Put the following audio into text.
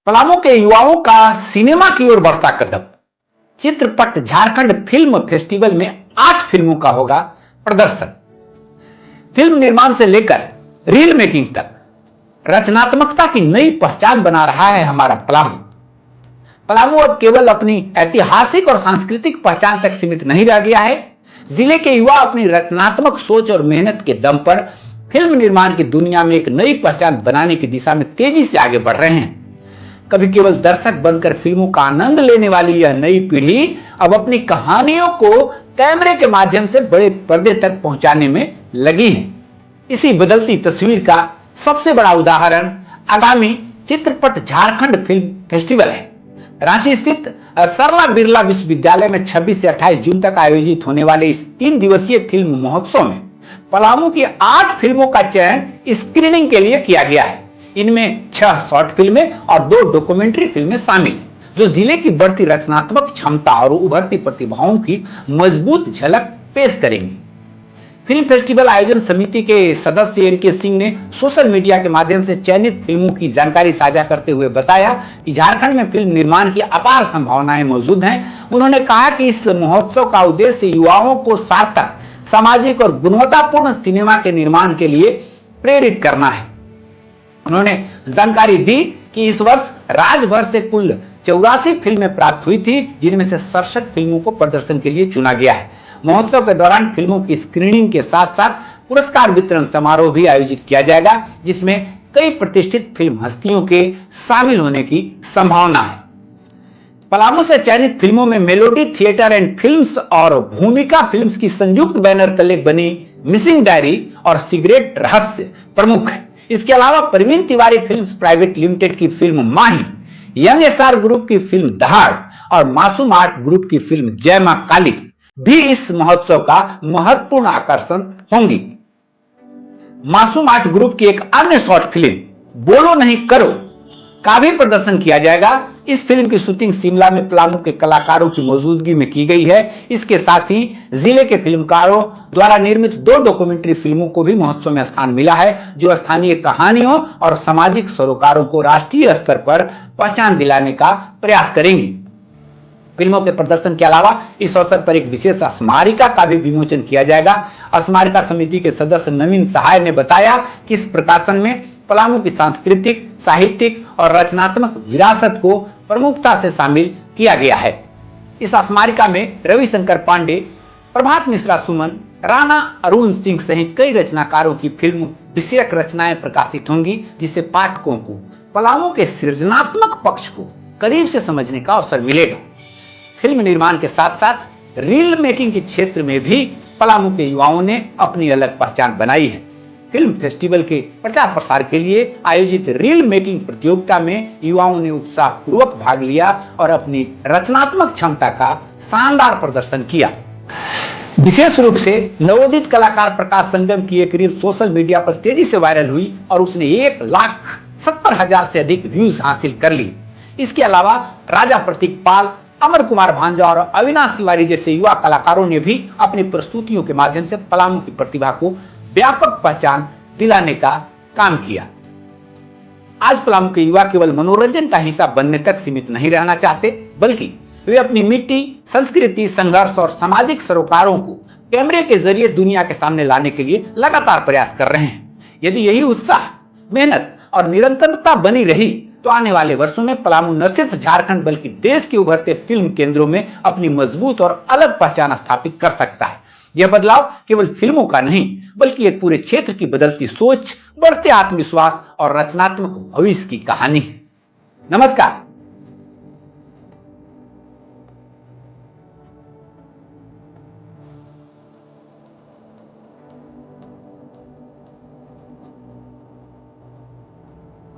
पलामू के युवाओं का सिनेमा की ओर बढ़ता कदम। चित्रपट झारखंड फिल्म फेस्टिवल में 8 फिल्मों का होगा प्रदर्शन। फिल्म निर्माण से लेकर रील मेकिंग तक रचनात्मकता की नई पहचान बना रहा है हमारा पलामू। पलामू अब केवल अपनी ऐतिहासिक और सांस्कृतिक पहचान तक सीमित नहीं रह गया है। जिले के युवा अपनी रचनात्मक सोच और मेहनत के दम पर फिल्म निर्माण की दुनिया में एक नई पहचान बनाने की दिशा में तेजी से आगे बढ़ रहे हैं। कभी केवल दर्शक बनकर फिल्मों का आनंद लेने वाली यह नई पीढ़ी अब अपनी कहानियों को कैमरे के माध्यम से बड़े पर्दे तक पहुंचाने में लगी है। इसी बदलती तस्वीर का सबसे बड़ा उदाहरण आगामी चित्रपट झारखंड फिल्म फेस्टिवल है। रांची स्थित सरला बिरला विश्वविद्यालय में 26 से 28 जून तक आयोजित होने वाले इस 3 दिवसीय फिल्म महोत्सव में पलामू की 8 फिल्मों का चयन स्क्रीनिंग के लिए किया गया है। इनमें 6 शॉर्ट फिल्में और 2 डॉक्यूमेंट्री फिल्में शामिल हैं, जो जिले की बढ़ती रचनात्मक क्षमता और उभरती प्रतिभाओं की मजबूत झलक पेश करेंगी। फिल्म फेस्टिवल आयोजन समिति के सदस्य एनके सिंह ने सोशल मीडिया के माध्यम से चयनित फिल्मों की जानकारी साझा करते हुए बताया कि झारखंड में फिल्म निर्माण की अपार संभावनाएं मौजूद हैं। उन्होंने कहा कि इस महोत्सव का उद्देश्य युवाओं को सार्थक, सामाजिक और गुणवत्तापूर्ण सिनेमा के निर्माण के लिए प्रेरित करना है। उन्होंने जानकारी दी कि इस वर्ष राज्य भर से कुल 84 फिल्में प्राप्त हुई थी, जिनमें से 67 फिल्मों को प्रदर्शन के लिए चुना गया है। महोत्सव के दौरान फिल्मों की स्क्रीनिंग के साथ साथ पुरस्कार वितरण समारोह भी आयोजित किया जाएगा, जिसमें कई प्रतिष्ठित फिल्म हस्तियों के शामिल होने की संभावना है। पलामू से चयनित फिल्मों में मेलोडी थिएटर एंड फिल्म्स और भूमिका फिल्म्स की संयुक्त बैनर तले बनी मिसिंग डायरी और सिगरेट रहस्य प्रमुख है। इसके अलावा Parveen Tiwari films private limited की फिल्म माही, यंग स्टार ग्रुप की फिल्म दहाड़ और मासूम आर्ट ग्रुप की फिल्म जय मां काली भी इस महोत्सव का महत्वपूर्ण आकर्षण होंगी। मासूम आर्ट ग्रुप की एक अन्य शॉर्ट फिल्म बोलो नहीं करो का भी प्रदर्शन किया जाएगा। इस फिल्म की शूटिंग शिमला में पलामू के कलाकारों की मौजूदगी में की गई है। इसके साथ ही जिले के फिल्मकारों द्वारा निर्मित 2 डॉक्यूमेंट्री फिल्मों को भी महोत्सव में स्थान मिला है, जो स्थानीय कहानियों और सामाजिक सरोकारों को राष्ट्रीय स्तर पर पहचान दिलाने का प्रयास करेंगी। फिल्मों के प्रदर्शन के अलावा इस अवसर पर एक विशेष स्मारिका का भी विमोचन किया जाएगा। स्मारिका समिति के सदस्य नवीन सहाय ने बताया कि इस प्रकाशन में पलामू की सांस्कृतिक, साहित्यिक और रचनात्मक विरासत को प्रमुखता से शामिल किया गया है। इस स्मारिका में रविशंकर पांडे, प्रभात मिश्रा सुमन, राणा अरुण सिंह सहित कई रचनाकारों की फिल्म विषयक रचनाएं प्रकाशित होंगी, जिससे पाठकों को पलामू के सृजनात्मक पक्ष को करीब से समझने का अवसर मिलेगा। फिल्म निर्माण के साथ साथ रील मेकिंग के क्षेत्र में भी पलामू के युवाओं ने अपनी अलग पहचान बनाई है। फिल्म फेस्टिवल के प्रचार प्रसार के लिए आयोजित रील मेकिंग प्रतियोगिता में युवाओं ने उत्साहपूर्वक भाग लिया और अपनी रचनात्मक क्षमता का शानदार प्रदर्शन किया। विशेष रूप से नवोदित कलाकार प्रकाश संगम की एक रील सोशल मीडिया पर तेजी से वायरल हुई और उसने 1,70,000 से अधिक व्यूज हासिल कर ली। इसके अलावा राजा प्रतीक पाल, अमर कुमार भांजा और अविनाश तिवारी जैसे युवा कलाकारों ने भी अपनी प्रस्तुतियों के माध्यम से पलामू की प्रतिभा को व्यापक पहचान दिलाने का काम किया। आज पलामू के युवा केवल मनोरंजन का हिस्सा बनने तक सीमित नहीं रहना चाहते, बल्कि वे अपनी मिट्टी, संस्कृति, संघर्ष और सामाजिक सरोकारों को कैमरे के जरिए दुनिया के सामने लाने के लिए लगातार प्रयास कर रहे हैं। यदि यही उत्साह, मेहनत और निरंतरता बनी रही तो आने वाले वर्षों में पलामू न सिर्फ झारखंड बल्कि देश के उभरते फिल्म केंद्रों में अपनी मजबूत और अलग पहचान स्थापित कर सकता है। यह बदलाव केवल फिल्मों का नहीं, बल्कि एक पूरे क्षेत्र की बदलती सोच, बढ़ते आत्मविश्वास और रचनात्मक भविष्य की कहानी है। नमस्कार।